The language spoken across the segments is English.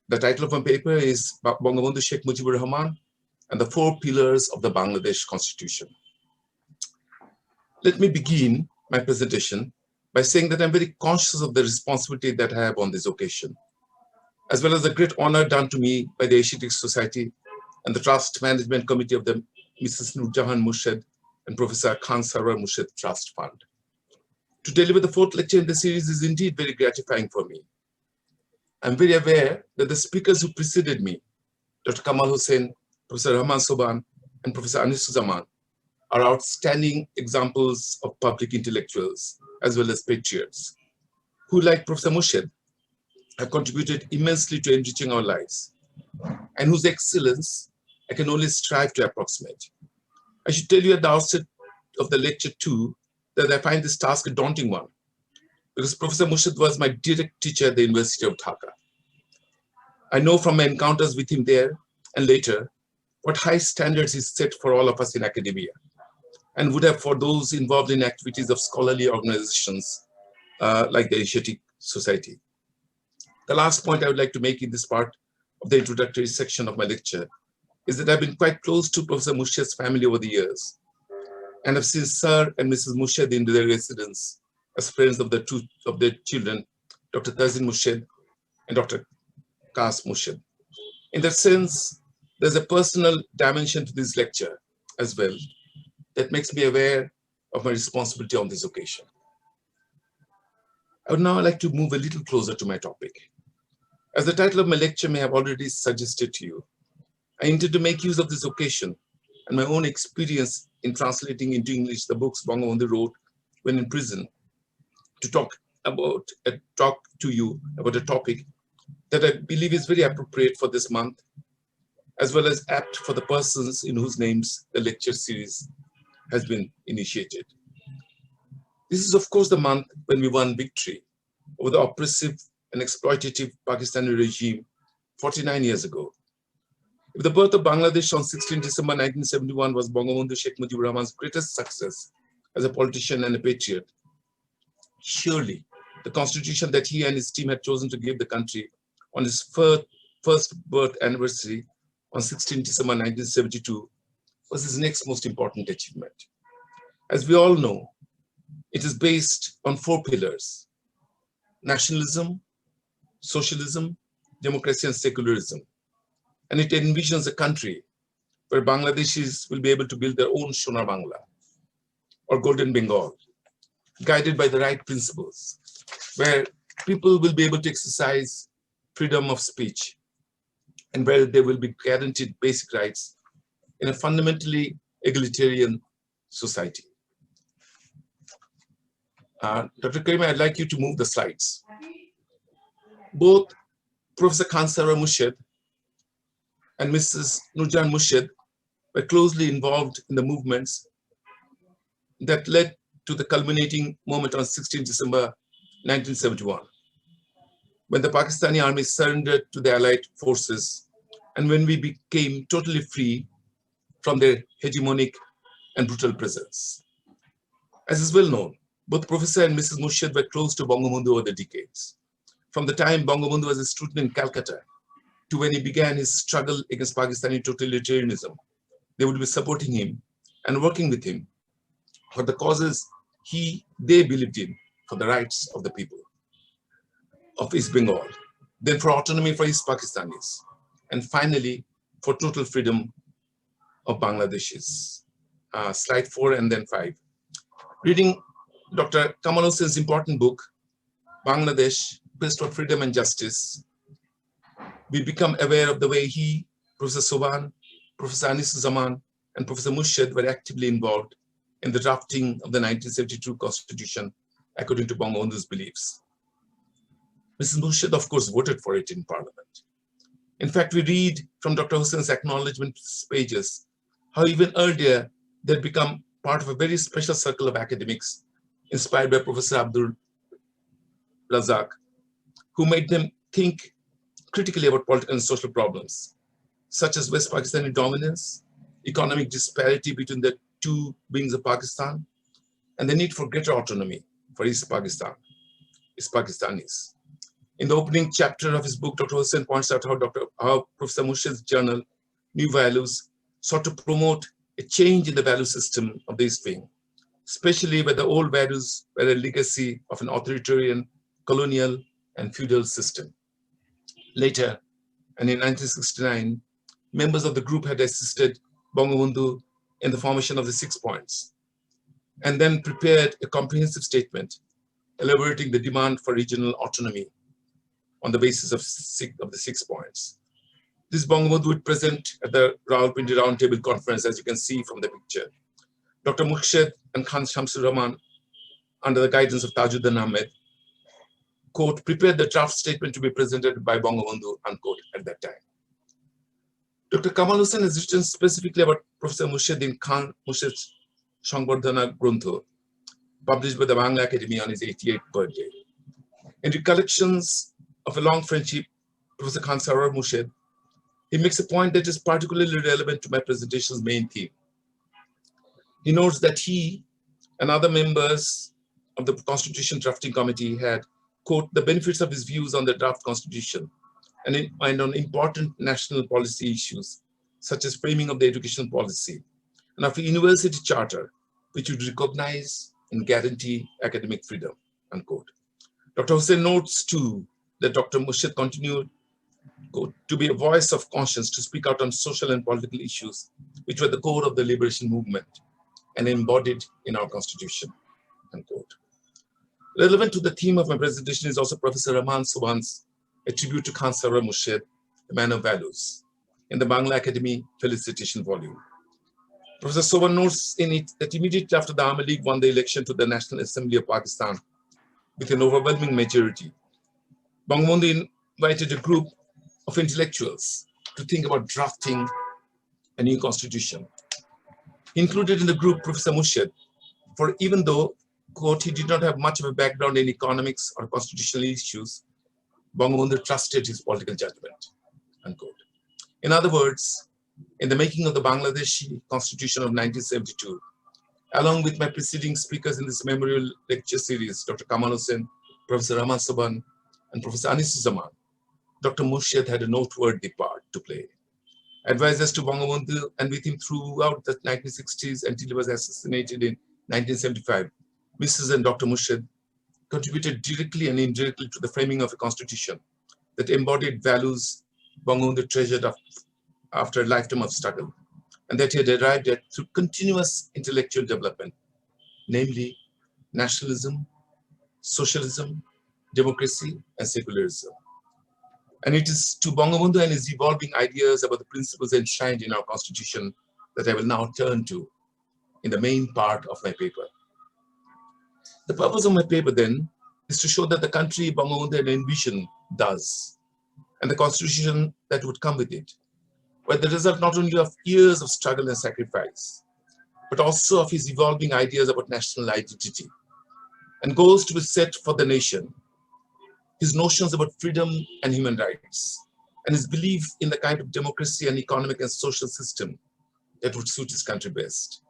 The title of my paper is Bangabandhu Sheikh Mujibur Rahman and the Four Pillars of the Bangladesh Constitution. Let me begin my presentation by saying that I'm very conscious of the responsibility that I have on this occasion, as well as the great honor done to me by the Asiatic Society and the Trust Management Committee of the Mrs. Noor Jehan Murshid and Professor Khan Sarwar Murshid Trust Fund. To deliver the fourth lecture in the series is indeed very gratifying for me. I'm very aware that the speakers who preceded me, Dr. Kamal Hussain, Professor Rahman Soban, and Professor Anisuzzaman, are outstanding examples of public intellectuals as well as patriots, who, like Professor Murshid, have contributed immensely to enriching our lives, and whose excellence I can only strive to approximate. I should tell you at the outset of the lecture too, that I find this task a daunting one, because Professor Murshid was my direct teacher at the University of Dhaka. I know from my encounters with him there and later what high standards he set for all of us in academia, and would have for those involved in activities of scholarly organizations like the Asiatic Society. The last point I would like to make in this part of the introductory section of my lecture is that I've been quite close to Professor Murshid's family over the years, and have seen Sir and Mrs. Murshid in their residence as friends of their children, Dr. Tazin Murshid and Dr. Kas Murshid. In that sense, there's a personal dimension to this lecture as well that makes me aware of my responsibility on this occasion. I would now like to move a little closer to my topic. As the title of my lecture may have already suggested to you, I intend to make use of this occasion and my own experience in translating into English the books Bangabandhu wrote when in prison to talk to you about a topic that I believe is very appropriate for this month, as well as apt for the persons in whose names the lecture series has been initiated. This is, of course, the month when we won victory over the oppressive and exploitative Pakistani regime 49 years ago. If the birth of Bangladesh on 16 December 1971 was Bangabandhu Sheikh Mujibur Rahman's greatest success as a politician and a patriot, surely the constitution that he and his team had chosen to give the country on his first birth anniversary on 16 December 1972 was his next most important achievement. As we all know, it is based on four pillars: nationalism, socialism, democracy, and secularism. And it envisions a country where Bangladeshis will be able to build their own Sonar Bangla or Golden Bengal, guided by the right principles, where people will be able to exercise freedom of speech, and where they will be guaranteed basic rights in a fundamentally egalitarian society. Dr. Karima, I'd like you to move the slides. Both Professor Khan Sarwar Murshid and Mrs. Noor Jehan Murshid were closely involved in the movements that led to the culminating moment on 16 December 1971, when the Pakistani army surrendered to the Allied forces and when we became totally free from their hegemonic and brutal presence. As is well known, both Professor and Mrs. Murshid were close to Bangabandhu over the decades. From the time Bangabandhu was a student in Calcutta to when he began his struggle against Pakistani totalitarianism, they would be supporting him and working with him for the causes they believed in, for the rights of the people of East Bengal, then for autonomy for East Pakistanis, and finally for total freedom of Bangladeshis. Slide 4 and then 5. Reading Dr. Kamal Hussain's important book, Bangladesh, Quest for Freedom and Justice, we become aware of the way he, Professor Soban, Professor Anisuzzaman, and Professor Murshid were actively involved in the drafting of the 1972 Constitution according to Bangabandhu's beliefs. Mrs. Murshid, of course, voted for it in Parliament. In fact, we read from Dr. Hussain's acknowledgement pages how even earlier they'd become part of a very special circle of academics inspired by Professor Abdul Razak, who made them think critically about political and social problems, such as West Pakistani dominance, economic disparity between the two wings of Pakistan, and the need for greater autonomy for East Pakistanis. In the opening chapter of his book, Dr. Hussain points out how Professor Murshid's journal, New Values, sought to promote a change in the value system of this thing, especially where the old values were a legacy of an authoritarian, colonial, and feudal system. Later, and in 1969, members of the group had assisted Bangabandhu in the formation of the 6 points, and then prepared a comprehensive statement elaborating the demand for regional autonomy on the basis of the 6 points. This Bangabandhu would present at the Rawalpindi Roundtable Conference, as you can see from the picture. Dr. Murshid and Khan Shamsur Rahman, under the guidance of Tajuddin Ahmed, quote, prepared the draft statement to be presented by Bangabandhu, unquote, at that time. Dr. Kamal Hussain has written specifically about Professor Murshid in Khan Murshid's Shangbardhana Gruntho, published by the Bangla Academy on his 88th birthday. In recollections of a long friendship, Professor Khan Sarwar Murshid, he makes a point that is particularly relevant to my presentation's main theme. He notes that he and other members of the Constitution Drafting Committee had, quote, the benefits of his views on the draft constitution and on important national policy issues, such as framing of the education policy and of a university charter, which would recognize and guarantee academic freedom, unquote. Dr. Hussain notes too that Dr. Murshid continued, quote, to be a voice of conscience, to speak out on social and political issues, which were the core of the liberation movement and embodied in our constitution, unquote. Relevant to the theme of my presentation is also Professor Rahman Subhan's A Tribute to Khan Sarwar Murshid, A Man of Values, in the Bangla Academy Felicitation Volume. Professor Sobhan notes in it that immediately after the Awami League won the election to the National Assembly of Pakistan with an overwhelming majority, Bangabandhu invited a group of intellectuals to think about drafting a new constitution. He included in the group Professor Murshid, for even though, quote, he did not have much of a background in economics or constitutional issues, Bangabandhu trusted his political judgment, unquote. In other words, in the making of the Bangladeshi Constitution of 1972, along with my preceding speakers in this memorial lecture series, Dr. Kamal Hussain, Professor Rahman Subhan, and Professor Anisuzzaman, Dr. Murshid had a noteworthy part to play. Advisors to Bangabandhu and with him throughout the 1960s until he was assassinated in 1975, Mrs. and Dr. Murshid contributed directly and indirectly to the framing of a constitution that embodied values Bangabandhu treasured after a lifetime of struggle, and that he had arrived at through continuous intellectual development, namely nationalism, socialism, democracy, and secularism. And it is to Bangabandhu and his evolving ideas about the principles enshrined in our constitution that I will now turn to in the main part of my paper. The purpose of my paper then is to show that the country Bangabandhu had envisioned does, and the constitution that would come with it, were the result not only of years of struggle and sacrifice, but also of his evolving ideas about national identity and goals to be set for the nation, his notions about freedom and human rights, and his belief in the kind of democracy and economic and social system that would suit his country best.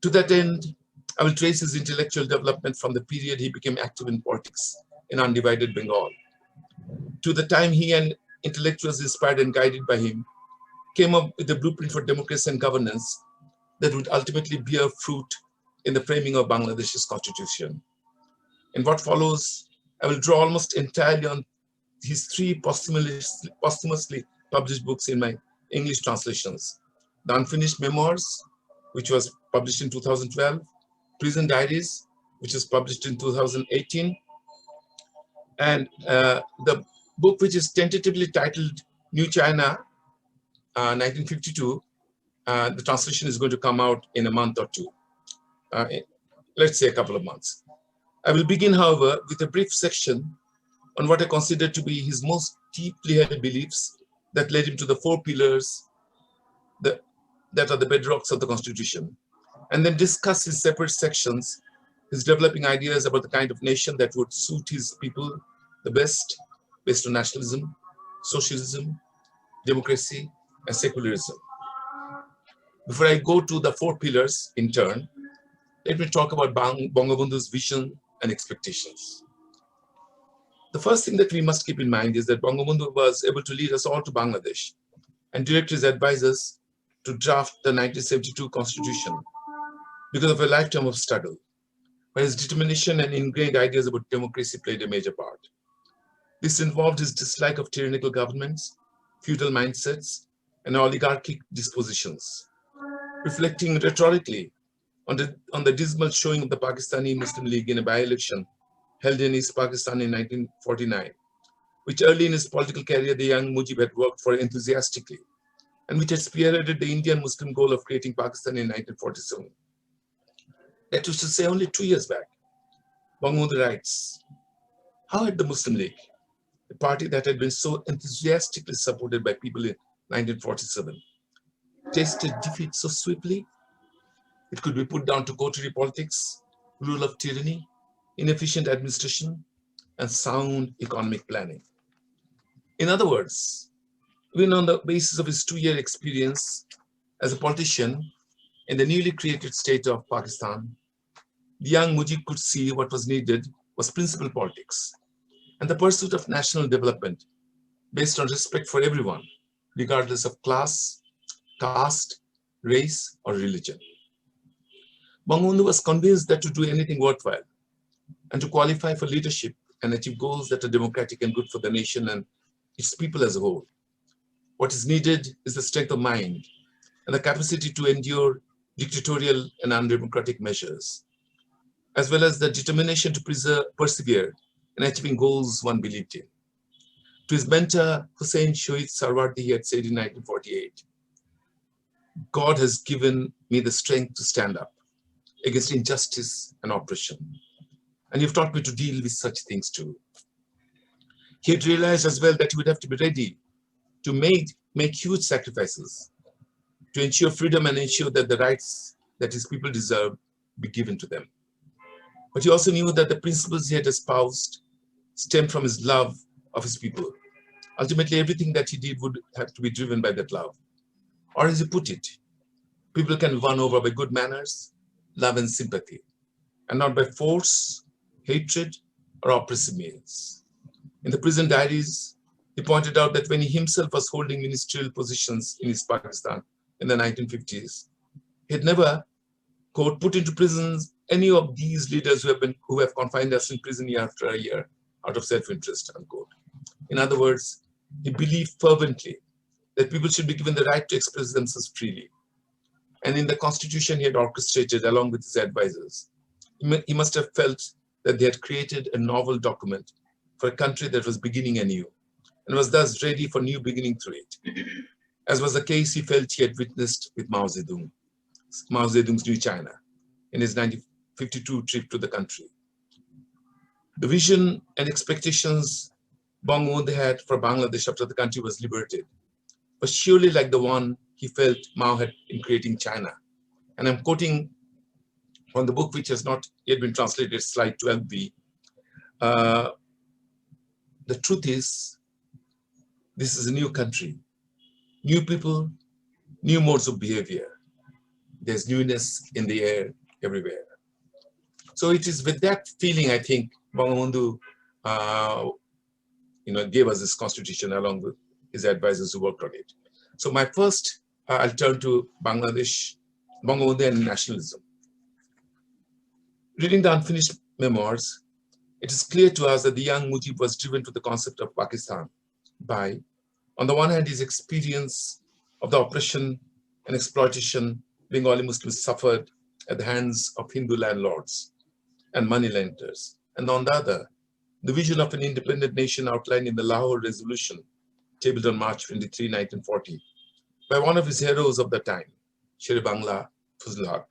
To that end, I will trace his intellectual development from the period he became active in politics in undivided Bengal, to the time he and intellectuals inspired and guided by him came up with a blueprint for democracy and governance that would ultimately bear fruit in the framing of Bangladesh's constitution. In what follows, I will draw almost entirely on his 3 posthumously published books in my English translations: The Unfinished Memoirs, which was published in 2012, Prison Diaries, which was published in 2018, and the book which is tentatively titled New China, 1952, the translation is going to come out in a month or two, let's say a couple of months. I will begin, however, with a brief section on what I consider to be his most deeply held beliefs that led him to the 4 pillars that are the bedrocks of the Constitution, and then discuss his separate sections, his developing ideas about the kind of nation that would suit his people the best, based on nationalism, socialism, democracy, and secularism. Before I go to the 4 pillars in turn, let me talk about Bangabandhu's vision and expectations. The first thing that we must keep in mind is that Bangabandhu was able to lead us all to Bangladesh and direct his advisors to draft the 1972 constitution because of a lifetime of struggle, where his determination and ingrained ideas about democracy played a major part. This involved his dislike of tyrannical governments, feudal mindsets, and oligarchic dispositions, reflecting rhetorically on the dismal showing of the Pakistani Muslim League in a by-election held in East Pakistan in 1949, which early in his political career the young Mujib had worked for enthusiastically, and which had spearheaded the Indian Muslim goal of creating Pakistan in 1947. That was to say only 2 years back. Bangabandhu writes, how had the Muslim League, a party that had been so enthusiastically supported by people in 1947, tasted defeat so swiftly? It could be put down to coterie politics, rule of tyranny, inefficient administration, and sound economic planning. In other words, even on the basis of his 2-year experience as a politician in the newly created state of Pakistan, the young Mujib could see what was needed was principled politics and the pursuit of national development based on respect for everyone, regardless of class, caste, race, or religion. Bangabandhu was convinced that to do anything worthwhile and to qualify for leadership and achieve goals that are democratic and good for the nation and its people as a whole, what is needed is the strength of mind and the capacity to endure dictatorial and undemocratic measures, as well as the determination to persevere in achieving goals one believed in. To his mentor, Hussein Shoaib Sarwar, he had said in 1948, God has given me the strength to stand up against injustice and oppression, and you've taught me to deal with such things too. He had realized as well that he would have to be ready to make huge sacrifices to ensure freedom and ensure that the rights that his people deserve be given to them. But he also knew that the principles he had espoused stemmed from his love of his people. Ultimately, everything that he did would have to be driven by that love. Or as he put it, people can be won over by good manners, love and sympathy, and not by force, hatred, or oppressive means. In the prison diaries, he pointed out that when he himself was holding ministerial positions in East Pakistan in the 1950s, he had never, quote, put into prisons any of these leaders who have confined us in prison year after year out of self-interest, unquote. In other words, he believed fervently that people should be given the right to express themselves freely. And in the constitution he had orchestrated along with his advisors, he must have felt that they had created a novel document for a country that was beginning anew and was thus ready for new beginning through it. As was the case he felt he had witnessed with Mao Zedong's New China in his 1952 trip to the country. The vision and expectations Bangabandhu had for Bangladesh after the country was liberated was surely like the one he felt Mao had in creating China. And I'm quoting from the book which has not yet been translated, slide 12b. The truth is, this is a new country, new people, new modes of behavior. There's newness in the air everywhere. So it is with that feeling, I think, Bangabandhu gave us this constitution along with his advisors who worked on it. So my first, I'll turn to Bangladesh, Bangabandhu and nationalism. Reading the Unfinished Memoirs, it is clear to us that the young Mujib was driven to the concept of Pakistan by, on the one hand, his experience of the oppression and exploitation Bengali Muslims suffered at the hands of Hindu landlords and moneylenders, and on the other, the vision of an independent nation outlined in the Lahore Resolution, tabled on March 23, 1940, by one of his heroes of the time, Sher Bangla Fazl Haq.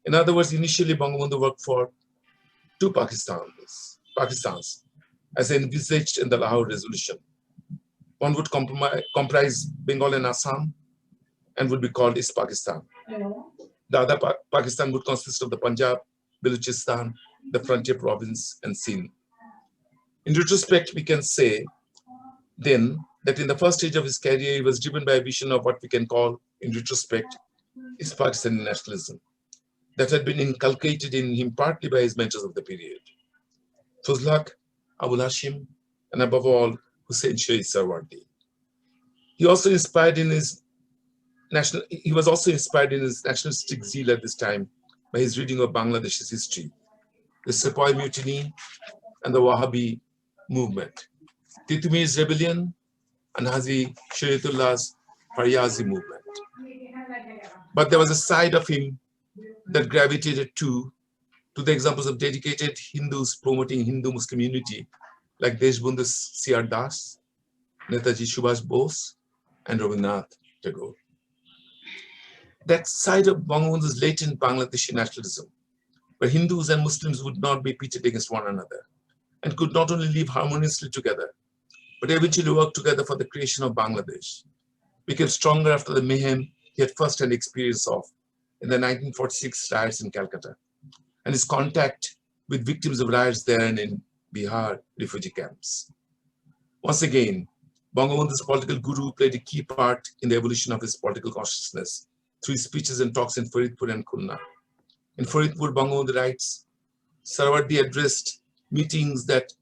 In other words, initially Bangabandhu worked for two Pakistans, as envisaged in the Lahore Resolution. One would comprise Bengal and Assam and would be called East Pakistan. The other Pakistan would consist of the Punjab, Baluchistan, the frontier province, and Sindh. In retrospect, we can say then that in the first stage of his career, he was driven by a vision of what we can call, in retrospect, East Pakistani nationalism that had been inculcated in him partly by his mentors of the period. Fazl Haq Abul Hashim, and above all, Hussein Shah Sarwar. He was also inspired in his nationalistic zeal at this time by his reading of Bangladesh's history, the Sepoy Mutiny, and the Wahhabi movement, Titumir's rebellion, and Haji Shariatullah's Faryazi movement. But there was a side of him that gravitated to the examples of dedicated Hindus promoting Hindu-Muslim unity, like Deshbandhu C.R. Das, Netaji Subhash Bose, and Rabindranath Tagore. That side of Bangabandhu's latent Bangladeshi nationalism, where Hindus and Muslims would not be pitted against one another and could not only live harmoniously together, but eventually work together for the creation of Bangladesh, became stronger after the mayhem he had first-hand experience of in the 1946 riots in Calcutta, and his contact with victims of riots there and in Bihar refugee camps. Once again, Bangabandhu's political guru played a key part in the evolution of his political consciousness through his speeches and talks in Faridpur and Khulna. In Faridpur, Bangabandhu writes, Sarwar addressed meetings that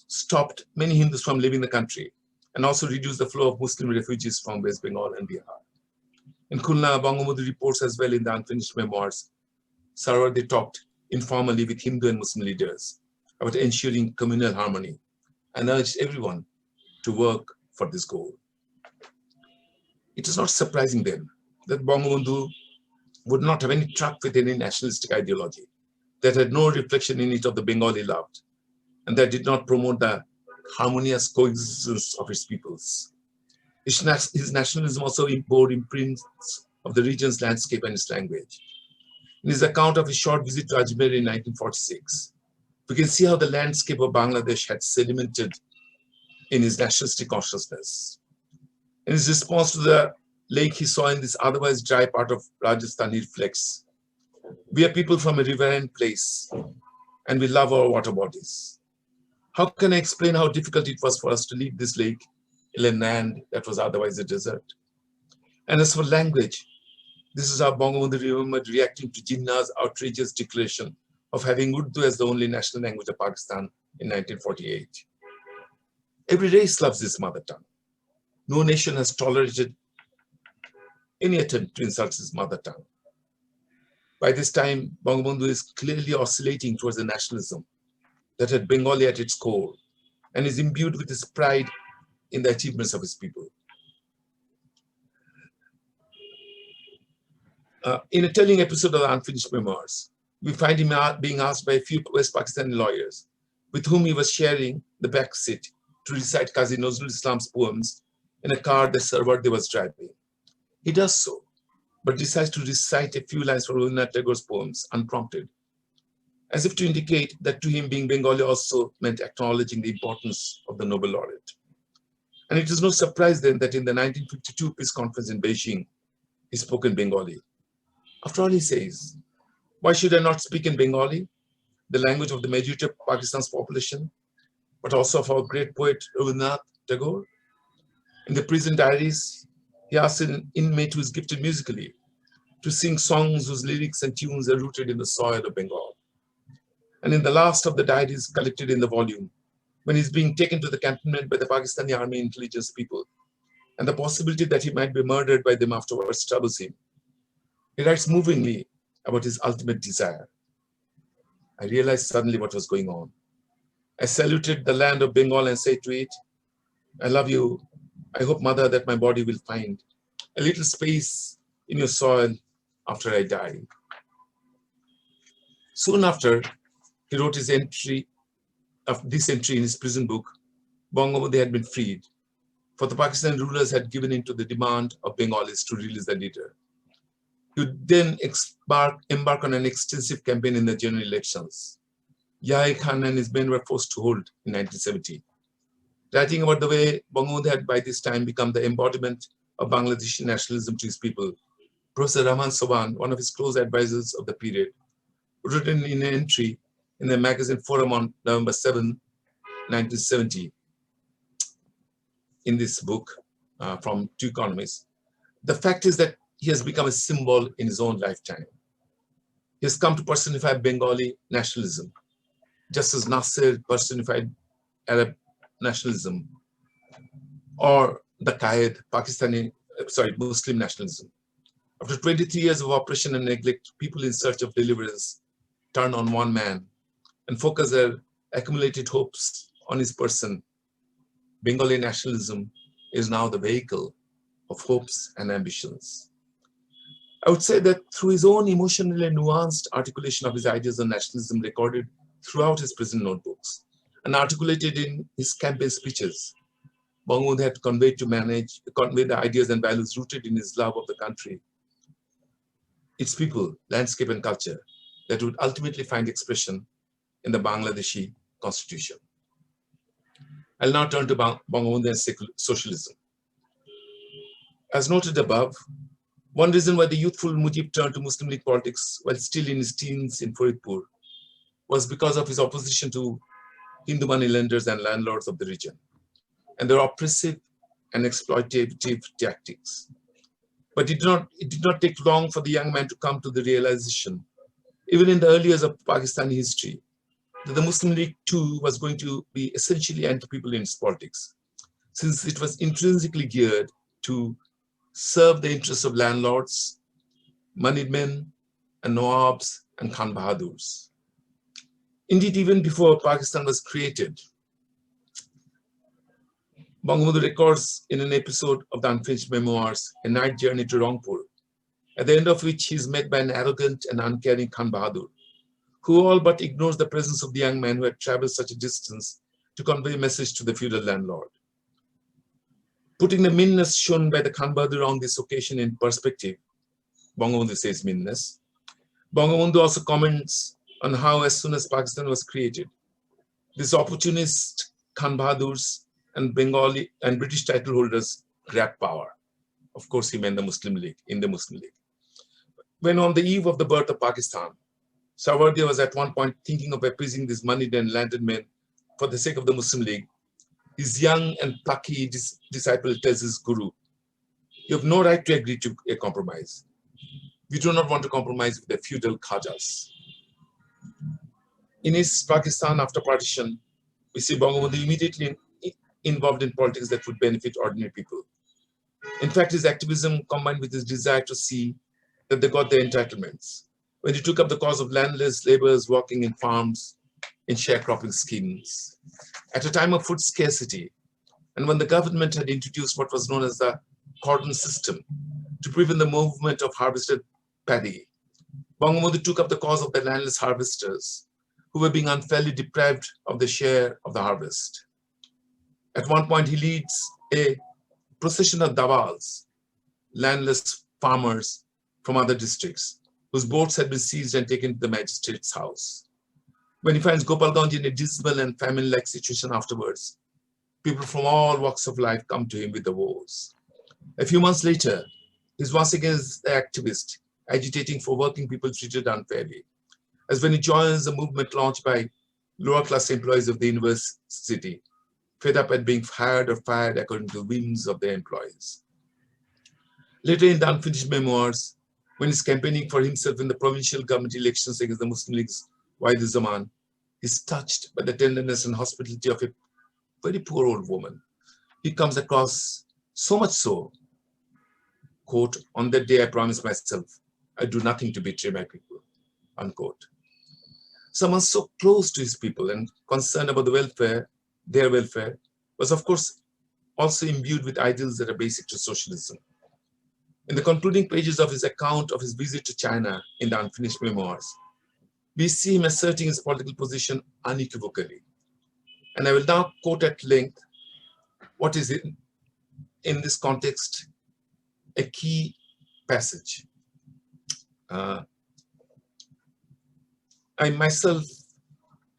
stopped many Hindus from leaving the country and also reduced the flow of Muslim refugees from West Bengal and Bihar. In Khulna, Bangabandhu reports as well in the Unfinished Memoirs, Sarwar talked informally with Hindu and Muslim leaders about ensuring communal harmony and urged everyone to work for this goal. It is not surprising then that Bangabandhu would not have any truck with any nationalistic ideology that had no reflection in it of the Bengal he loved, and that did not promote the harmonious coexistence of his peoples. His nationalism also bore imprints of the region's landscape and its language. In his account of his short visit to Ajmer in 1946, we can see how the landscape of Bangladesh had sedimented in his nationalistic consciousness. In his response to the lake he saw in this otherwise dry part of Rajasthan, he reflects, "We are people from a riverine place, and we love our water bodies. How can I explain how difficult it was for us to leave this lake in a land that was otherwise a desert?" And as for language, this is how Bangabandhu remembered reacting to Jinnah's outrageous declaration of having Urdu as the only national language of Pakistan in 1948. Every race loves its mother tongue. No nation has tolerated any attempt to insult its mother tongue. By this time, Bangabandhu is clearly oscillating towards a nationalism that had Bengali at its core and is imbued with his pride in the achievements of his people. In a telling episode of the Unfinished Memoirs, we find him being asked by a few West Pakistani lawyers with whom he was sharing the back seat to recite Qazi Nazrul Islam's poems in a car that Sarwar was driving. He does so, but decides to recite a few lines from Rabindranath Tagore's poems unprompted, as if to indicate that to him being Bengali also meant acknowledging the importance of the Nobel laureate. And it is no surprise then that in the 1952 peace conference in Beijing, he spoke in Bengali. After all, he says, "Why should I not speak in Bengali, the language of the majority of Pakistan's population, but also of our great poet Rabindranath Tagore?" In the prison diaries, he asks an inmate who is gifted musically to sing songs whose lyrics and tunes are rooted in the soil of Bengal. And in the last of the diaries collected in the volume, when he's being taken to the cantonment by the Pakistani army intelligence people, and the possibility that he might be murdered by them afterwards troubles him, he writes movingly about his ultimate desire. "I realized suddenly what was going on. I saluted the land of Bengal and said to it, 'I love you. I hope, Mother, that my body will find a little space in your soil after I die.'" Soon after, he wrote this entry in his prison book, Bangabandhu had been freed, for the Pakistani rulers had given in to the demand of Bengalis to release their leader. He would then embark on an extensive campaign in the general elections. Yahya Khan and his men were forced to hold in 1970. Writing about the way Bangabandhu had by this time become the embodiment of Bangladeshi nationalism to his people, Professor Rahman Soban, one of his close advisors of the period, written in an entry in the magazine Forum on November 7, 1970, in this book from Two Economists. The fact is that he has become a symbol in his own lifetime. He has come to personify Bengali nationalism, just as Nasser personified Arab nationalism, or the Qaed, Muslim nationalism. After 23 years of oppression and neglect, people in search of deliverance turn on one man and focus their accumulated hopes on his person. Bengali nationalism is now the vehicle of hopes and ambitions. I would say that through his own emotionally nuanced articulation of his ideas on nationalism recorded throughout his prison notebooks and articulated in his campaign speeches, Bangabandhu had convey the ideas and values rooted in his love of the country, its people, landscape, and culture that would ultimately find expression in the Bangladeshi constitution. I'll now turn to Bangabandhu and socialism. As noted above, one reason why the youthful Mujib turned to Muslim League politics while still in his teens in Faridpur was because of his opposition to Hindu money lenders and landlords of the region and their oppressive and exploitative tactics. But it did not take long for the young man to come to the realization, even in the early years of Pakistani history, that the Muslim League too was going to be essentially anti-people in its politics, since it was intrinsically geared to serve the interests of landlords, moneyed men, and Nawabs and Khan Bahadurs. Indeed, even before Pakistan was created, Bangabandhu records in an episode of the Unfinished Memoirs a night journey to Rangpur, at the end of which he is met by an arrogant and uncaring Khan Bahadur, who all but ignores the presence of the young man who had traveled such a distance to convey a message to the feudal landlord. Putting the meanness shown by the Khan Bahadur on this occasion in perspective, Bangabandhu says meanness. Bangabandhu also comments on how as soon as Pakistan was created, these opportunist Khan Bahadurs and Bengali and British title holders grabbed power. Of course, he meant the Muslim League, in the Muslim League. When on the eve of the birth of Pakistan, Sarwar was at one point thinking of appeasing these moneyed and landed men for the sake of the Muslim League, his young and plucky disciple tells his guru, "You have no right to agree to a compromise. We do not want to compromise with the feudal Khajas." In East Pakistan after partition, we see Bangabandhu immediately involved in politics that would benefit ordinary people. In fact, his activism combined with his desire to see that they got their entitlements, when he took up the cause of landless laborers working in farms in sharecropping schemes. At a time of food scarcity, and when the government had introduced what was known as the cordon system to prevent the movement of harvested paddy, Bangabandhu took up the cause of the landless harvesters who were being unfairly deprived of the share of the harvest. At one point, he leads a procession of dawals, landless farmers from other districts, whose boats had been seized and taken to the magistrate's house. When he finds Gopalganj in a dismal and famine-like situation afterwards, people from all walks of life come to him with the woes. A few months later, he's once again the activist, agitating for working people treated unfairly, as when he joins a movement launched by lower-class employees of the university, fed up at being hired or fired according to the whims of their employees. Later in the Unfinished Memoirs, when he's campaigning for himself in the provincial government elections against the Muslim League's Wahid Zaman, he's touched by the tenderness and hospitality of a very poor old woman. He comes across so much so, quote, "On that day I promised myself, I do nothing to betray my people," unquote. Someone so close to his people and concerned about their welfare, was of course also imbued with ideals that are basic to socialism. In the concluding pages of his account of his visit to China in the Unfinished Memoirs, we see him asserting his political position unequivocally. And I will now quote at length what is in this context a key passage. I myself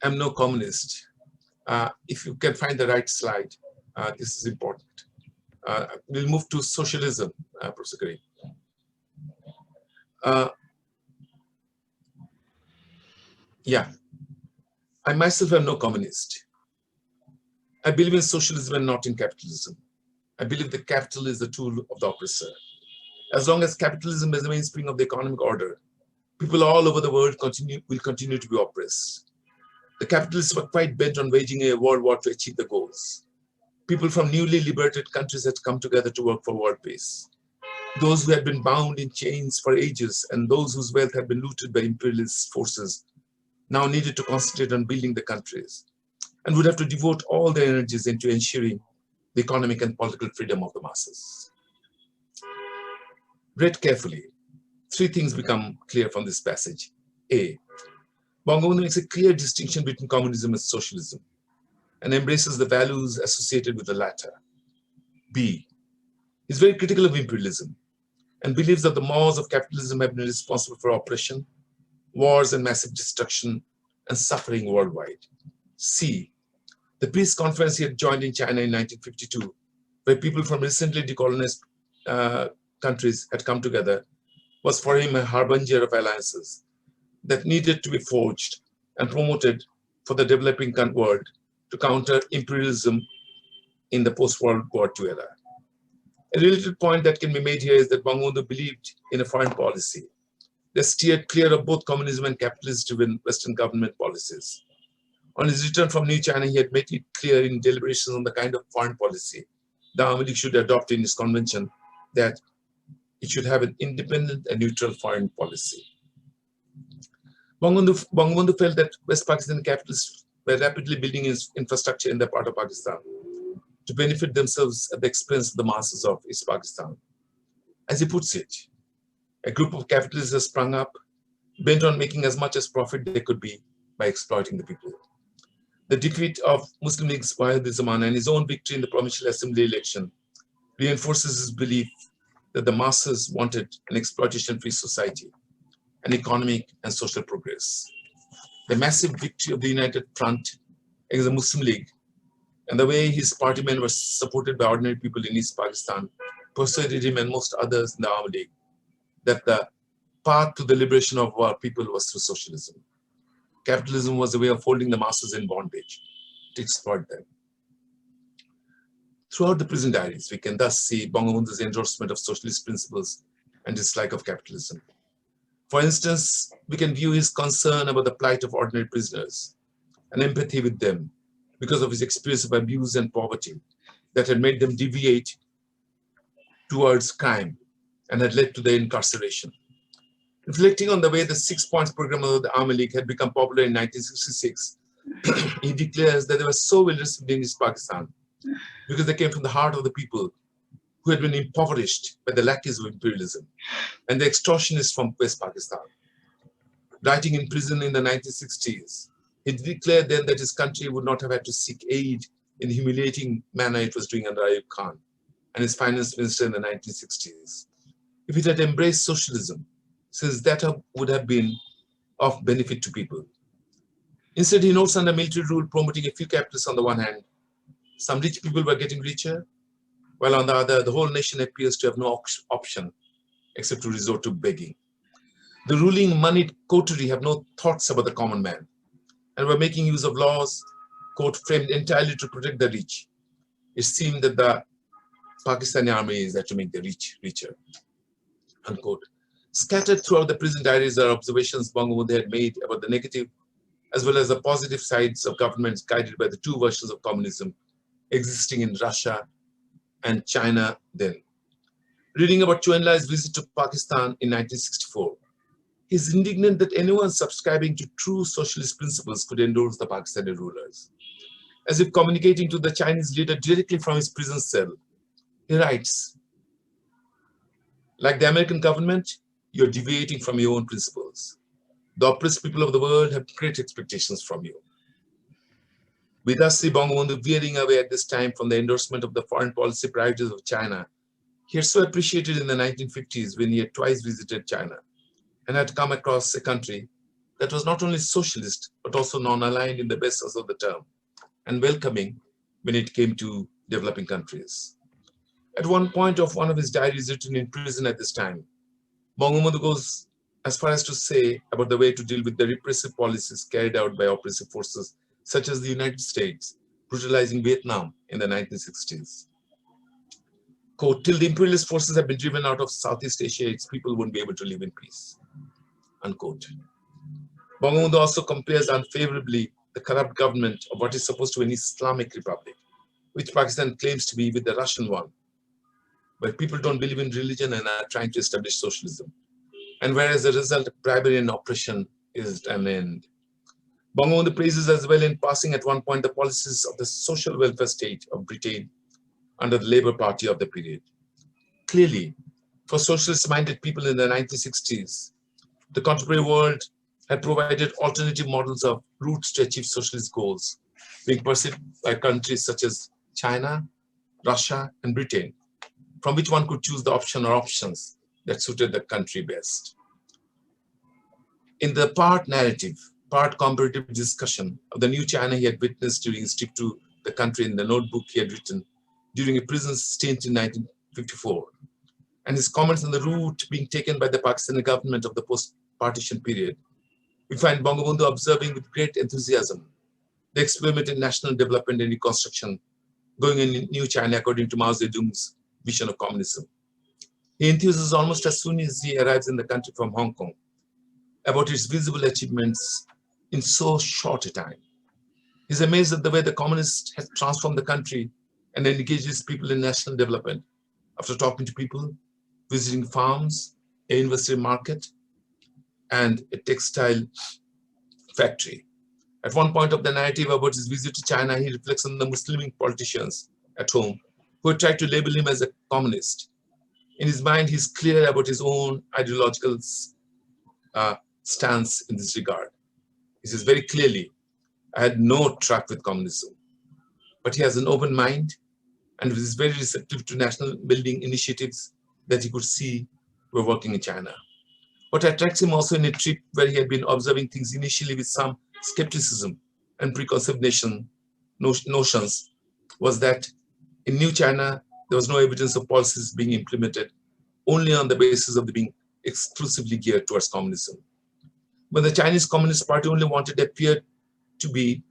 am no communist. If you can find the right slide, this is important. We'll move to socialism, Professor Karim. Yeah, I myself am no communist. I believe in socialism and not in capitalism. I believe that capital is the tool of the oppressor. As long as capitalism is the mainspring of the economic order, people all over the world will continue to be oppressed. the capitalists were quite bent on waging a world war to achieve the goals. People from newly liberated countries had come together to work for world peace. Those who had been bound in chains for ages and those whose wealth had been looted by imperialist forces now needed to concentrate on building the countries and would have to devote all their energies into ensuring the economic and political freedom of the masses. Read carefully, three things become clear from this passage. A. Bangabandhu makes a clear distinction between communism and socialism and embraces the values associated with the latter. B. He's very critical of imperialism and believes that the maws of capitalism have been responsible for oppression, wars and massive destruction and suffering worldwide. C. The peace conference he had joined in China in 1952, where people from recently decolonized countries had come together, was for him a harbinger of alliances that needed to be forged and promoted for the developing world to counter imperialism in the post-World War II era. A related point that can be made here is that Bangabandhu believed in a foreign policy that steered clear of both communism and capitalist-driven Western government policies. On his return from New China, he had made it clear in deliberations on the kind of foreign policy the Army League should adopt in his convention that it should have an independent and neutral foreign policy. Bangabandhu felt that West Pakistan capitalists were rapidly building infrastructure in that part of Pakistan to benefit themselves at the expense of the masses of East Pakistan. As he puts it, a group of capitalists has sprung up, bent on making as much as profit they could be by exploiting the people. The defeat of Muslim League's Wahid Zaman and his own victory in the Provincial Assembly election reinforces his belief that the masses wanted an exploitation-free society, and economic and social progress. The massive victory of the United Front against the Muslim League and the way his party men were supported by ordinary people in East Pakistan persuaded him and most others in the Army League that the path to the liberation of our people was through socialism. Capitalism was a way of holding the masses in bondage to exploit them. Throughout the prison diaries, we can thus see Bangabandhu's endorsement of socialist principles and dislike of capitalism. For instance, we can view his concern about the plight of ordinary prisoners and empathy with them because of his experience of abuse and poverty that had made them deviate towards crime and had led to their incarceration. Reflecting on the way the 6 points program of the Army League had become popular in 1966, he declares that they were so well received in East Pakistan because they came from the heart of the people who had been impoverished by the lackeys of imperialism and the extortionists from West Pakistan. Writing in prison in the 1960s, he declared then that his country would not have had to seek aid in the humiliating manner it was doing under Ayub Khan and his finance minister in the 1960s. If it had embraced socialism, since that would have been of benefit to people. Instead, he notes under military rule promoting a few capitalists on the one hand, some rich people were getting richer, while on the other, the whole nation appears to have no option except to resort to begging. The ruling moneyed coterie have no thoughts about the common man and were making use of laws, quote, framed entirely to protect the rich. It seemed that the Pakistani army is there to make the rich richer, unquote. Scattered throughout the prison diaries are observations Bangabandhu had made about the negative as well as the positive sides of governments guided by the two versions of communism existing in Russia and China then. Reading about Chou En-lai's visit to Pakistan in 1964, he is indignant that anyone subscribing to true socialist principles could endorse the Pakistani rulers. As if communicating to the Chinese leader directly from his prison cell, he writes, like the American government, you're deviating from your own principles. The oppressed people of the world have great expectations from you. We thus see Bangabandhu veering away at this time from the endorsement of the foreign policy priorities of China. He had so appreciated in the 1950s when he had twice visited China and had come across a country that was not only socialist, but also non-aligned in the best sense of the term and welcoming when it came to developing countries. At one point of one of his diaries written in prison at this time, Bangabandhu goes as far as to say about the way to deal with the repressive policies carried out by oppressive forces such as the United States, brutalizing Vietnam in the 1960s. Quote, till the imperialist forces have been driven out of Southeast Asia, its people won't be able to live in peace, unquote. Bangabandhu also compares unfavorably the corrupt government of what is supposed to be an Islamic republic, which Pakistan claims to be with the Russian one, where people don't believe in religion and are trying to establish socialism. And whereas the result of bribery and oppression is an end. Bangabandhu praises as well in passing at one point the policies of the social welfare state of Britain under the Labour Party of the period. Clearly, for socialist-minded people in the 1960s, the contemporary world had provided alternative models of routes to achieve socialist goals, being pursued by countries such as China, Russia, and Britain, from which one could choose the option or options that suited the country best. In the part narrative, part comparative discussion of the new China he had witnessed during his trip to the country in the notebook he had written during a prison stint in 1954, and his comments on the route being taken by the Pakistani government of the post-partition period, we find Bangabandhu observing with great enthusiasm the experiment in national development and reconstruction going in New China according to Mao Zedong's vision of communism. He enthuses almost as soon as he arrives in the country from Hong Kong about its visible achievements in so short a time. He's amazed at the way the communists have transformed the country and engages people in national development after talking to people, visiting farms, a university market, and a textile factory. At one point of the narrative about his visit to China, he reflects on the Muslim politicians at home who had tried to label him as a communist. In his mind, he's clear about his own ideological stance in this regard. He says very clearly, I had no track with communism, but he has an open mind and is very receptive to national building initiatives that he could see were working in China. What attracts him also in a trip where he had been observing things initially with some skepticism and preconceived notions was that in New China, there was no evidence of policies being implemented only on the basis of being exclusively geared towards communism. When the Chinese Communist Party only wanted appeared to be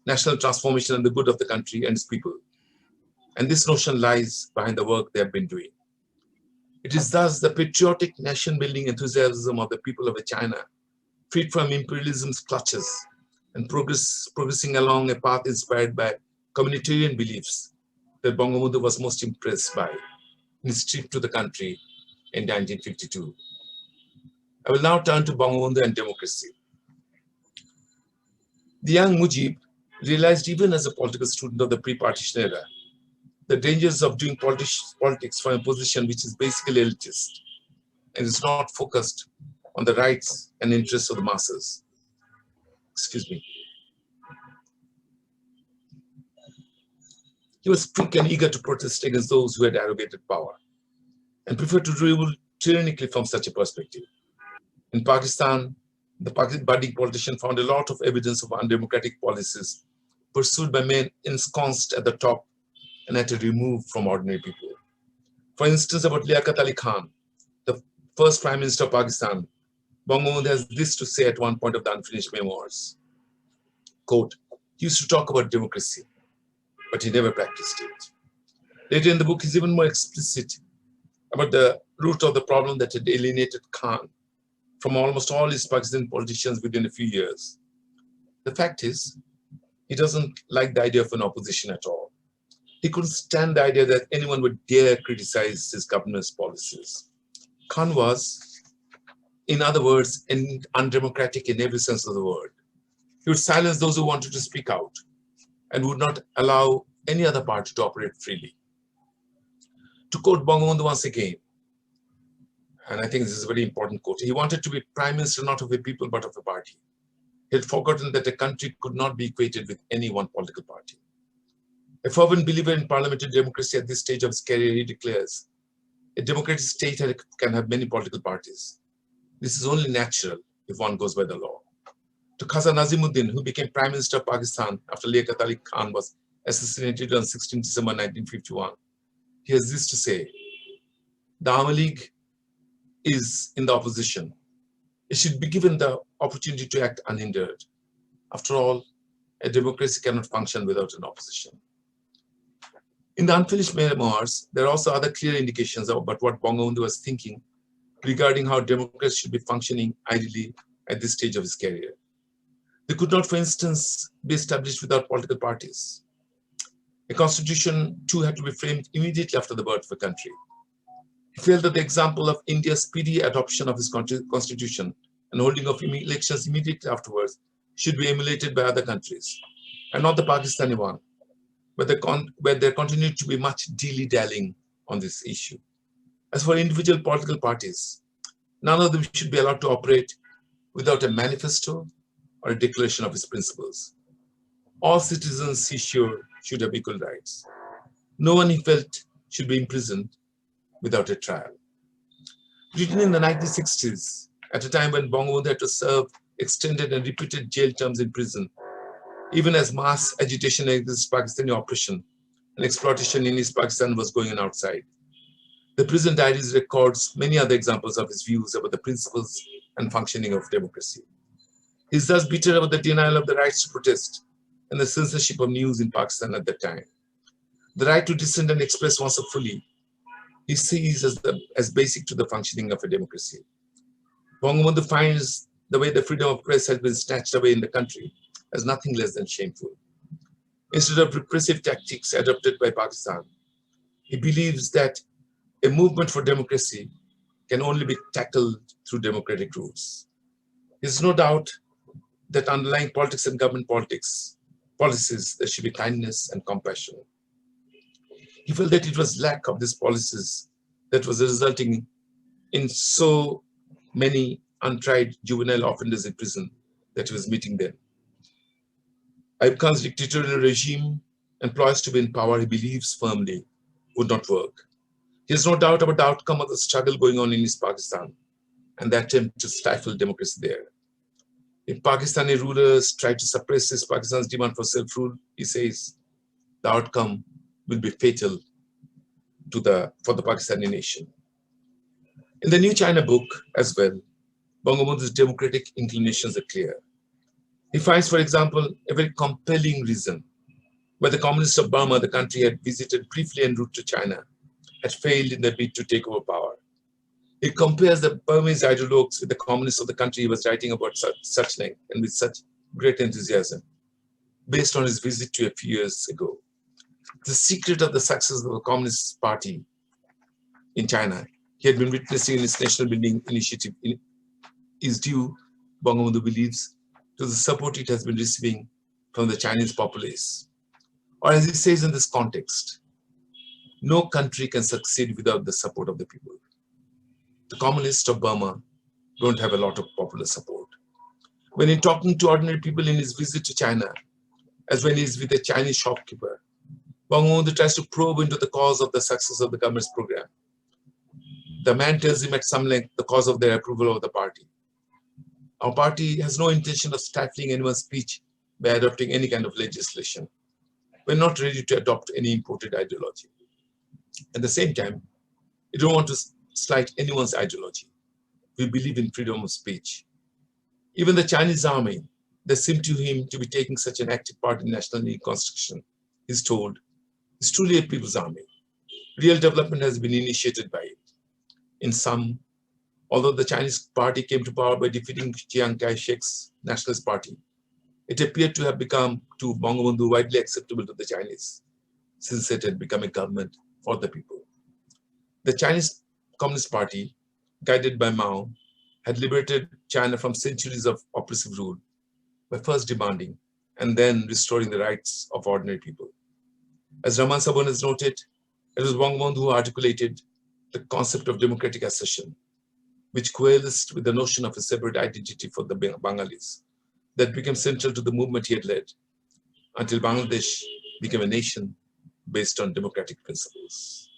national transformation and the good of the country and its people. And this notion lies behind the work they have been doing. It is thus the patriotic nation-building enthusiasm of the people of China, freed from imperialism's clutches and progressing along a path inspired by communitarian beliefs, that Bangabandhu was most impressed by in his trip to the country in 1952. I will now turn to Bangabandhu and democracy. The young Mujib realized even as a political student of the pre-partition era the dangers of doing politics from a position which is basically elitist and is not focused on the rights and interests of the masses. Excuse me. He was quick and eager to protest against those who had arrogated power and preferred to rule tyrannically from such a perspective. In Pakistan, the budding politician found a lot of evidence of undemocratic policies pursued by men ensconced at the top and at a remove from ordinary people. For instance, about Liaquat Ali Khan, the first Prime Minister of Pakistan, Bangabandhu has this to say at one point of the Unfinished Memoirs. Quote, he used to talk about democracy, but he never practiced it. Later in the book, he's even more explicit about the root of the problem that had alienated Khan from almost all his Pakistani politicians within a few years. The fact is, he doesn't like the idea of an opposition at all. He couldn't stand the idea that anyone would dare criticize his government's policies. Khan was, in other words, undemocratic in every sense of the word. He would silence those who wanted to speak out and would not allow any other party to operate freely. To quote Bangabandhu once again, and I think this is a very important quote, he wanted to be prime minister not of a people but of a party. He had forgotten that a country could not be equated with any one political party. A fervent believer in parliamentary democracy at this stage of his career, he declares, a democratic state can have many political parties. This is only natural if one goes by the law. To Khaza Nazimuddin, who became Prime Minister of Pakistan after Liaquat Ali Khan was assassinated on 16 December 1951, he has this to say, the Awami League is in the opposition. It should be given the opportunity to act unhindered. After all, a democracy cannot function without an opposition. In the Unfinished Memoirs, there are also other clear indications about what Bangabandhu was thinking regarding how democracy should be functioning ideally at this stage of his career. They could not, for instance, be established without political parties. A constitution, too, had to be framed immediately after the birth of a country. He felt that the example of India's speedy adoption of his constitution and holding of elections immediately afterwards should be emulated by other countries, and not the Pakistani one, where there continued to be much dilly-dallying on this issue. As for individual political parties, none of them should be allowed to operate without a manifesto or a declaration of its principles. All citizens, he sure, should have equal rights. No one, he felt, should be imprisoned without a trial. Written in the 1960s, at a time when Bangabandhu had to serve extended and repeated jail terms in prison, even as mass agitation against Pakistani oppression and exploitation in East Pakistan was going on outside. The prison diaries records many other examples of his views about the principles and functioning of democracy. He is thus bitter about the denial of the rights to protest and the censorship of news in Pakistan at that time. The right to dissent and express oneself fully, he sees as basic to the functioning of a democracy. Bangabandhu finds the way the freedom of press has been snatched away in the country as nothing less than shameful. Instead of repressive tactics adopted by Pakistan, he believes that a movement for democracy can only be tackled through democratic rules. There's no doubt that underlying politics and government policies, there should be kindness and compassion. He felt that it was lack of these policies that was resulting in so many untried juvenile offenders in prison that he was meeting them. Ayub Khan's dictatorial regime employs to be in power, he believes firmly, would not work. He has no doubt about the outcome of the struggle going on in East Pakistan and the attempt to stifle democracy there. If Pakistani rulers try to suppress East Pakistan's demand for self-rule, he says, the outcome will be fatal for the Pakistani nation. In the New China book as well, Bangabandhu's democratic inclinations are clear. He finds, for example, a very compelling reason why the communists of Burma, the country had visited briefly en route to China, had failed in their bid to take over power. He compares the Burmese ideologues with the communists of the country he was writing about such length and with such great enthusiasm, based on his visit to a few years ago. The secret of the success of the Communist Party in China he had been witnessing in his national building initiative is due, Bangabandhu believes, to the support it has been receiving from the Chinese populace. Or as he says in this context, no country can succeed without the support of the people. The communists of Burma don't have a lot of popular support. When in talking to ordinary people in his visit to China, as when he's with a Chinese shopkeeper, Bangabandhu tries to probe into the cause of the success of the government's program. The man tells him at some length the cause of their approval of the party. Our party has no intention of stifling anyone's speech by adopting any kind of legislation. We're not ready to adopt any imported ideology. At the same time, we don't want to slight anyone's ideology. We believe in freedom of speech. Even the Chinese army, that seem to him to be taking such an active part in national reconstruction, is told, is truly a people's army. Real development has been initiated by it. In sum, although the Chinese party came to power by defeating Chiang Kai-shek's Nationalist Party, it appeared to have become, to Bangabandhu, widely acceptable to the Chinese, since it had become a government for the people. The Chinese Communist Party, guided by Mao, had liberated China from centuries of oppressive rule by first demanding and then restoring the rights of ordinary people. As Rahman Sabon has noted, it was Bangabandhu who articulated the concept of democratic accession, which coalesced with the notion of a separate identity for the Bengalis that became central to the movement he had led, until Bangladesh became a nation based on democratic principles.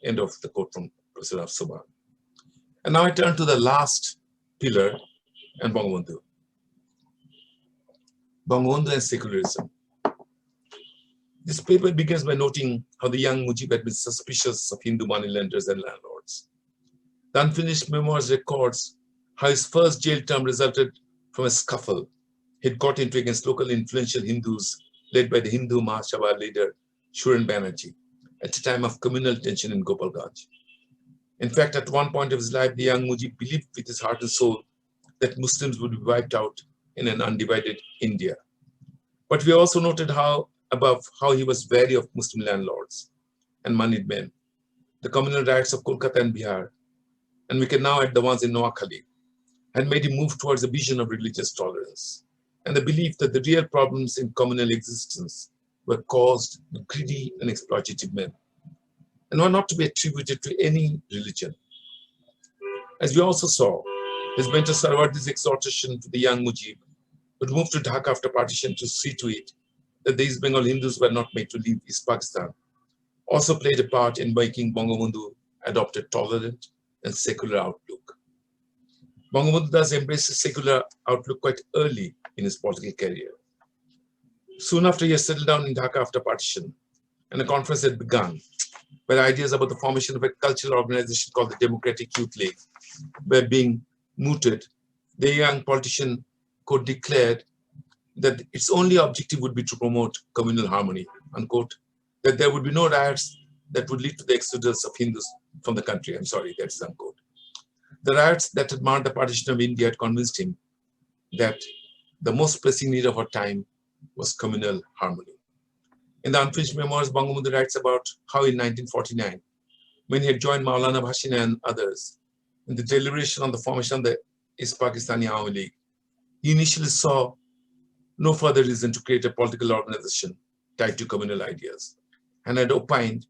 End of the quote from Professor Afsoban. And now I turn to the last pillar and Bangabandhu. Bangabandhu and secularism. This paper begins by noting how the young Mujib had been suspicious of Hindu moneylenders and landlords. The Unfinished Memoirs records how his first jail term resulted from a scuffle he'd got into against local influential Hindus led by the Hindu Mahasabha leader Shuren Banerjee at a time of communal tension in Gopalganj. In fact, at one point of his life, the young Mujib believed with his heart and soul that Muslims would be wiped out in an undivided India. But we also noted how he was wary of Muslim landlords and moneyed men, the communal riots of Kolkata and Bihar, and we can now add the ones in Noakhali, had made him move towards a vision of religious tolerance and the belief that the real problems in communal existence were caused by greedy and exploitative men and were not to be attributed to any religion. As we also saw, his mentor Sarwar's exhortation to the young Mujib, who moved to Dhaka after partition to see to it that the East Bengal Hindus were not made to leave East Pakistan, also played a part in making Bangabandhu adopt a tolerant and secular outlook. Bangabandhu thus embraced a secular outlook quite early in his political career. Soon after, he had settled down in Dhaka after partition, and a conference had begun where ideas about the formation of a cultural organization called the Democratic Youth League were being mooted. The young politician quote, declared that its only objective would be to promote communal harmony, unquote, that there would be no riots that would lead to the exodus of Hindus from the country. I'm sorry, that's unquote. The riots that had marked the partition of India had convinced him that the most pressing need of our time was communal harmony. In the Unfinished Memoirs, Bangabandhu writes about how in 1949, when he had joined Maulana Bhashina and others in the deliberation on the formation of the East Pakistani Awami League, he initially saw no further reason to create a political organization tied to communal ideas and had opined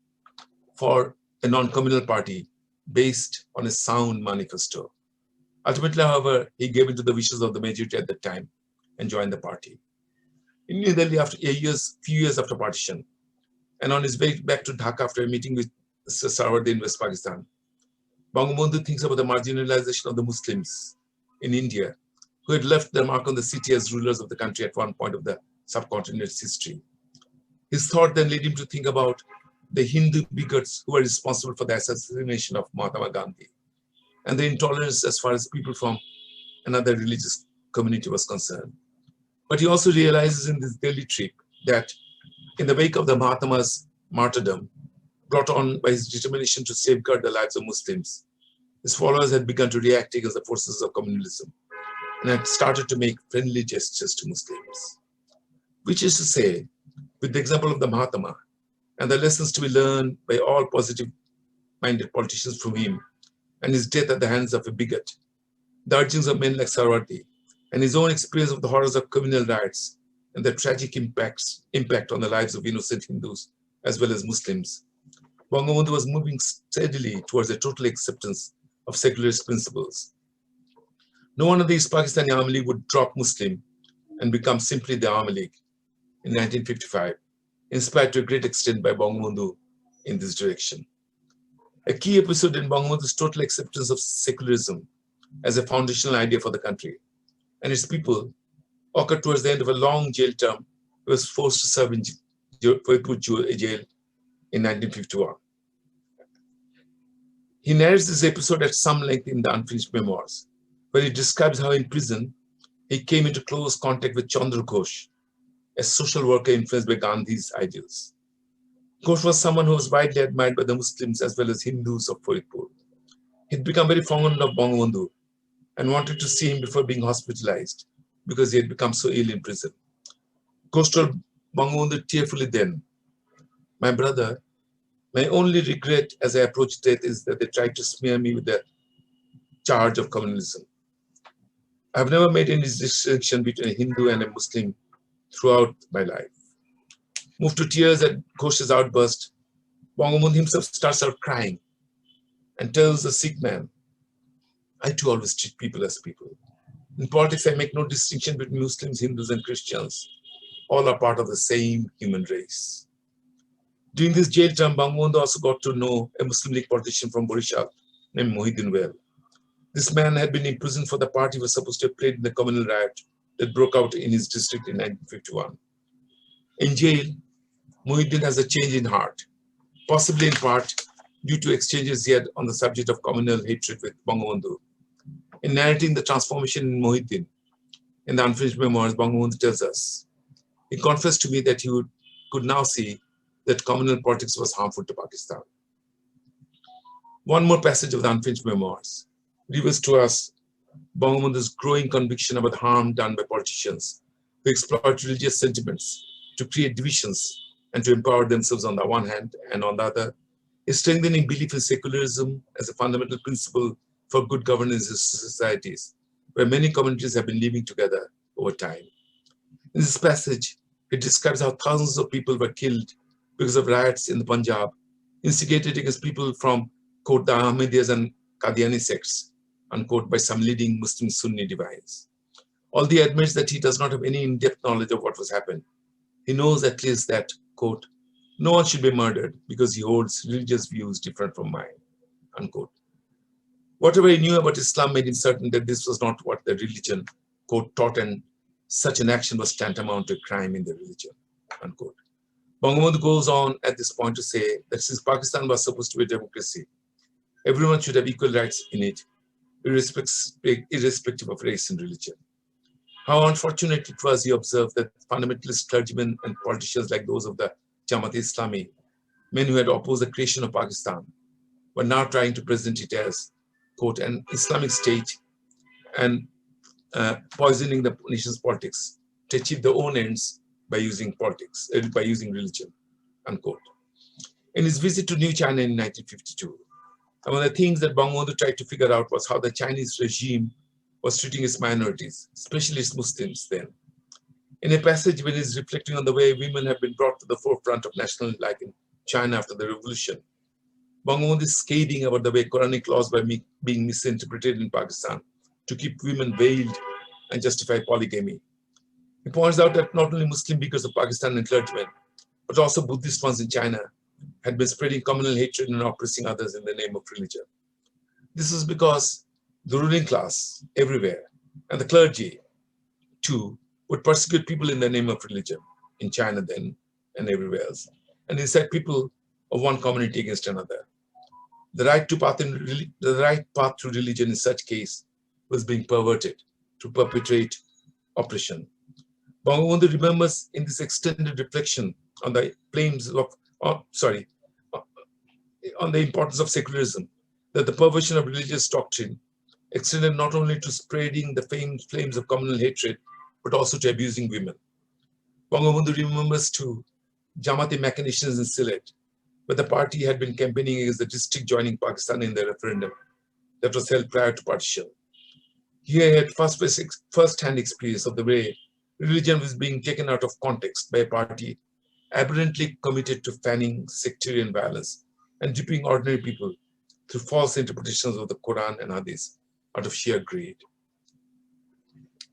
for a non-communal party based on a sound manifesto. Ultimately, however, he gave in to the wishes of the majority at that time and joined the party. In New Delhi, after few years after partition, and on his way back to Dhaka after a meeting with Sarwar in West Pakistan, Bangabandhu thinks about the marginalization of the Muslims in India, who had left their mark on the city as rulers of the country at one point of the subcontinent's history. His thought then led him to think about the Hindu bigots who were responsible for the assassination of Mahatma Gandhi and the intolerance as far as people from another religious community was concerned. But he also realizes in this Delhi trip that in the wake of the Mahatma's martyrdom, brought on by his determination to safeguard the lives of Muslims, his followers had begun to react against the forces of communalism and had started to make friendly gestures to Muslims. Which is to say, with the example of the Mahatma and the lessons to be learned by all positive-minded politicians from him and his death at the hands of a bigot, the urgings of men like Sarwar and his own experience of the horrors of communal riots and the tragic impact on the lives of innocent Hindus as well as Muslims, Bangabandhu was moving steadily towards a total acceptance of secularist principles. No one of the East Pakistani Awami League would drop Muslim and become simply the Awami League in 1955, inspired to a great extent by Bangabandhu in this direction. A key episode in Bangabandhu's total acceptance of secularism as a foundational idea for the country and its people occurred towards the end of a long jail term. He was forced to serve in jail in 1951. He narrates this episode at some length in the Unfinished Memoirs, where he describes how in prison he came into close contact with Chandra Ghosh, a social worker influenced by Gandhi's ideals. Ghosh was someone who was widely admired by the Muslims as well as Hindus of Faridpur. He'd become very fond of Bangabandhu and wanted to see him before being hospitalized because he had become so ill in prison. Ghosh told Bangabandhu tearfully then, "My brother, my only regret as I approach death is that they tried to smear me with the charge of communalism. I have never made any distinction between a Hindu and a Muslim throughout my life." Moved to tears at Ghosh's outburst, Bangabandhu himself starts out crying and tells the sick man, "I too always treat people as people. In politics, I make no distinction between Muslims, Hindus, and Christians. All are part of the same human race." During this jail term, Bangabandhu also got to know a Muslim League politician from Borishal named Mohidin well. This man had been imprisoned for the part he was supposed to have played in the communal riot that broke out in his district in 1951. In jail, Mohidin has a change in heart, possibly in part due to exchanges he had on the subject of communal hatred with Bangabandhu. In narrating the transformation in Mohidin, in the Unfinished Memoirs, Bangabandhu tells us, "He confessed to me that he could now see that communal politics was harmful to Pakistan." One more passage of the Unfinished Memoirs reveals to us Bangabandhu's growing conviction about the harm done by politicians who exploit religious sentiments to create divisions and to empower themselves on the one hand, and on the other, a strengthening belief in secularism as a fundamental principle for good governance in societies, where many communities have been living together over time. In this passage, it describes how thousands of people were killed because of riots in the Punjab, instigated against people from, quote, the Ahmadiyyas and Qadiani sects, unquote, by some leading Muslim Sunni divines. Although he admits that he does not have any in-depth knowledge of what was happened, he knows at least that, quote, no one should be murdered because he holds religious views different from mine, unquote. Whatever he knew about Islam made him certain that this was not what the religion, quote, taught, and such an action was tantamount to a crime in the religion, unquote. Bangabandhu goes on at this point to say that since Pakistan was supposed to be a democracy, everyone should have equal rights in it, irrespective of race and religion. How unfortunate it was, he observed, that fundamentalist clergymen and politicians like those of the Jamaat-e-Islami, men who had opposed the creation of Pakistan, were now trying to present it as, quote, an Islamic state and poisoning the nation's politics to achieve their own ends by using politics, by using religion, unquote. In his visit to New China in 1952, one of the things that Bangabandhu tried to figure out was how the Chinese regime was treating its minorities, especially its Muslims then. In a passage when he's reflecting on the way women have been brought to the forefront of national life in China after the revolution, Bangabandhu is scathing about the way Quranic laws were being misinterpreted in Pakistan to keep women veiled and justify polygamy. He points out that not only Muslim beakers of Pakistan and clergymen, but also Buddhist ones in China had been spreading communal hatred and oppressing others in the name of religion. This was because the ruling class everywhere, and the clergy too, would persecute people in the name of religion, in China then and everywhere else, and incite people of one community against another. The right path to religion in such case was being perverted to perpetrate oppression. Bangabandhu remembers in this extended reflection on the on the importance of secularism, that the perversion of religious doctrine extended not only to spreading the flames of communal hatred, but also to abusing women. Bangabandhu remembers too Jamaati machinations in Sylhet, where the party had been campaigning against the district joining Pakistan in the referendum that was held prior to partition. Here he had first-hand experience of the way religion was being taken out of context by a party aberrantly committed to fanning sectarian violence and duping ordinary people through false interpretations of the Quran and Hadith out of sheer greed.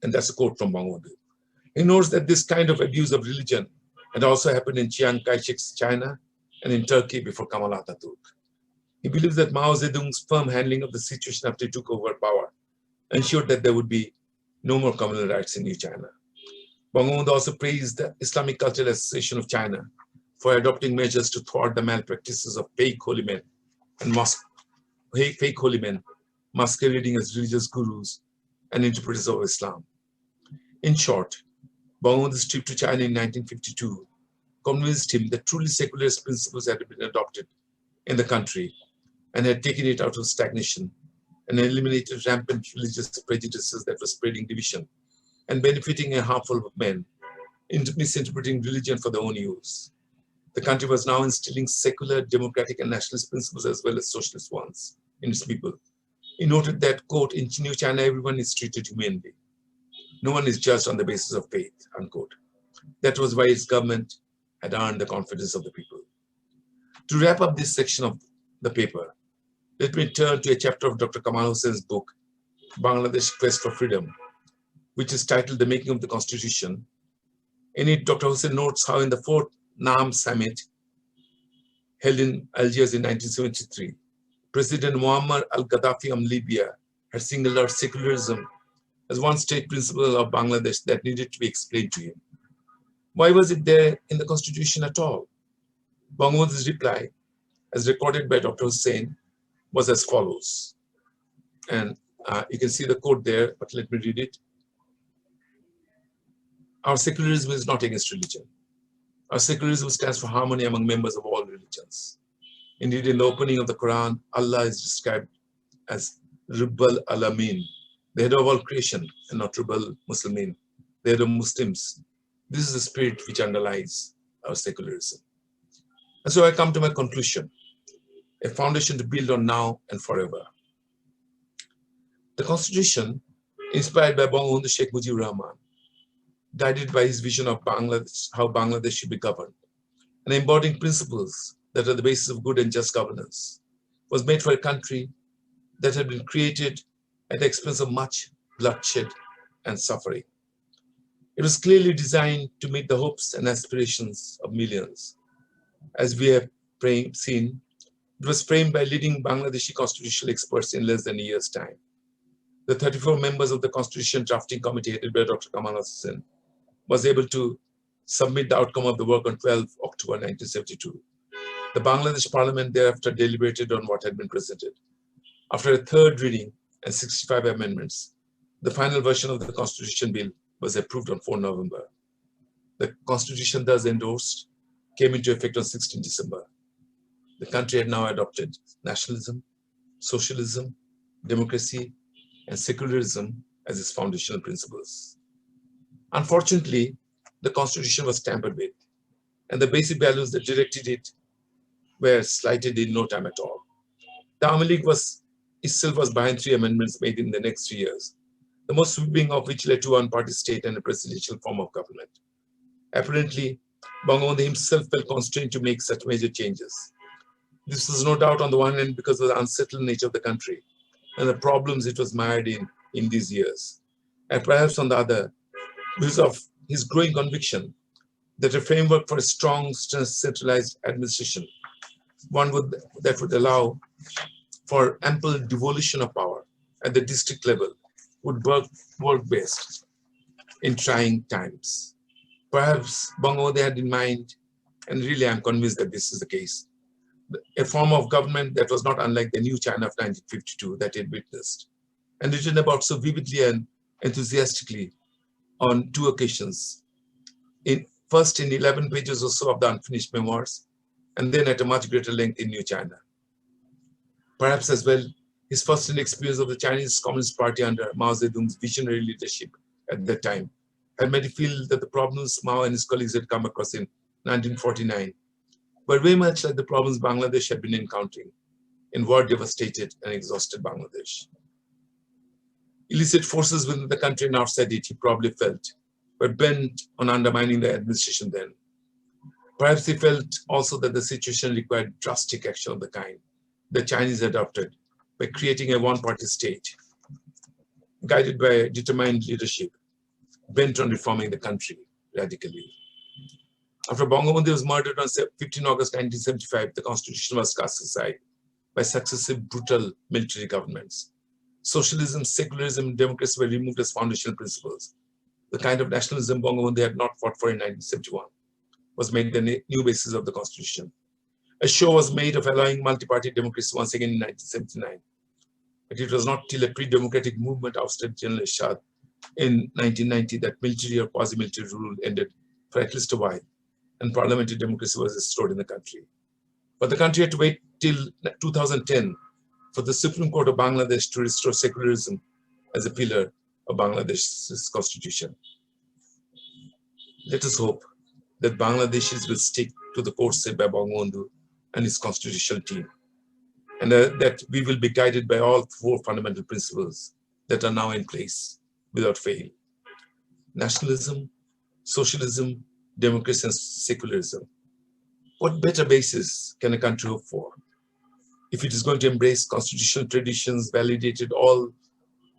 And that's a quote from Bangabandhu. He notes that this kind of abuse of religion had also happened in Chiang Kai-shek's China and in Turkey before Kemal Atatürk. He believes that Mao Zedong's firm handling of the situation after he took over power ensured that there would be no more communal rights in New China. Bangabandhu also praised the Islamic Cultural Association of China for adopting measures to thwart the malpractices of fake holy men masquerading as religious gurus and interpreters of Islam. In short, Bangabandhu's trip to China in 1952 convinced him that truly secularist principles had been adopted in the country and had taken it out of stagnation and eliminated rampant religious prejudices that were spreading division and benefiting a handful of men into misinterpreting religion for their own use. The country was now instilling secular, democratic, and nationalist principles as well as socialist ones in its people. He noted that, quote, in New China, everyone is treated humanely. No one is judged on the basis of faith, unquote. That was why its government had earned the confidence of the people. To wrap up this section of the paper, let me turn to a chapter of Dr. Kamal Hussein's book, Bangladesh Quest for Freedom, which is titled The Making of the Constitution. In it, Dr. Hussein notes how in the fourth NAM summit held in Algiers in 1973, President Muammar al-Gaddafi of Libya had singled out secularism as one state principle of Bangladesh that needed to be explained to him. Why was it there in the constitution at all? Bangabandhu's reply, as recorded by Dr. Hussein, was as follows. And you can see the quote there, but let me read it. Our secularism is not against religion. Our secularism stands for harmony among members of all religions. Indeed, in the opening of the Quran, Allah is described as Rabbul Alamin, the head of all creation, and not rebel Muslimin, the head of Muslims. This is the spirit which underlies our secularism. And so I come to my conclusion, a foundation to build on now and forever. The Constitution, inspired by Bangabandhu Sheikh Mujibur Rahman, guided by his vision of Bangladesh, how Bangladesh should be governed, and embodying principles that are the basis of good and just governance, was made for a country that had been created at the expense of much bloodshed and suffering. It was clearly designed to meet the hopes and aspirations of millions. As we have seen, it was framed by leading Bangladeshi constitutional experts in less than a year's time. The 34 members of the Constitution Drafting Committee headed by Dr. Kamal Hussain was able to submit the outcome of the work on 12 October 1972. The Bangladesh Parliament thereafter deliberated on what had been presented. After a third reading and 65 amendments, the final version of the Constitution Bill was approved on 4 November. The Constitution thus endorsed came into effect on 16 December. The country had now adopted nationalism, socialism, democracy, and secularism as its foundational principles. Unfortunately, the Constitution was tampered with, and the basic values that directed it were slighted in no time at all. The Army League itself was behind 3 amendments made in the next 3 years, the most sweeping of which led to a one-party state and a presidential form of government. Apparently, Bangabandhu himself felt constrained to make such major changes. This was no doubt on the one hand because of the unsettled nature of the country and the problems it was mired in these years, and perhaps on the other, because of his growing conviction that a framework for a strong, centralized administration, one that would allow for ample devolution of power at the district level, would work best in trying times. Perhaps Bangabandhu had in mind, and really I'm convinced that this is the case, a form of government that was not unlike the new China of 1952 that he had witnessed, and written about so vividly and enthusiastically on 2 occasions. First in 11 pages or so of the Unfinished Memoirs, and then at a much greater length in New China. Perhaps as well, his first-hand experience of the Chinese Communist Party under Mao Zedong's visionary leadership at that time had made him feel that the problems Mao and his colleagues had come across in 1949 were very much like the problems Bangladesh had been encountering in war-devastated and exhausted Bangladesh. Illicit forces within the country and outside it, he probably felt, were bent on undermining the administration then. Perhaps he felt also that the situation required drastic action of the kind the Chinese adopted by creating a one-party state, guided by a determined leadership, bent on reforming the country radically. After Bangabandhu was murdered on 15 August 1975, the Constitution was cast aside by successive brutal military governments. Socialism, secularism, and democracy were removed as foundational principles. The kind of nationalism Bangabandhu had not fought for in 1971 was made the new basis of the Constitution. A show was made of allowing multi-party democracy once again in 1979. But it was not till a pre-democratic movement ousted General Ershad in 1990 that military or quasi-military rule ended for at least a while, and parliamentary democracy was restored in the country. But the country had to wait till 2010 for the Supreme Court of Bangladesh to restore secularism as a pillar of Bangladesh's constitution. Let us hope that Bangladeshis will stick to the course set by Bangabandhu and his constitutional team, and that we will be guided by all 4 fundamental principles that are now in place without fail: nationalism, socialism, democracy, and secularism. What better basis can a country hope for if it is going to embrace constitutional traditions validated all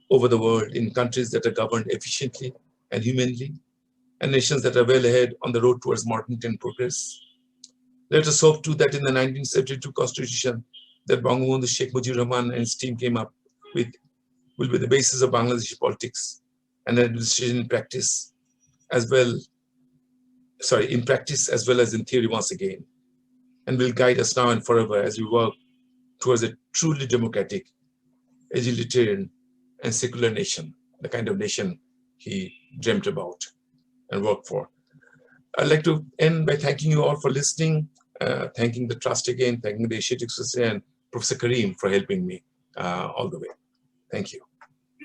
over the world in countries that are governed efficiently and humanely, and nations that are well ahead on the road towards modernity and progress? Let us hope too that in the 1972 Constitution that Bangabandhu Sheikh Mujibur Rahman and his team came up with will be the basis of Bangladeshi politics and administration in practice as well as in theory once again, and will guide us now and forever as we work towards a truly democratic, egalitarian, and secular nation, the kind of nation he dreamt about and worked for. I'd like to end by thanking you all for listening, thanking the Trust again, thanking the Asiatic Society and Professor Karim for helping me all the way. Thank you.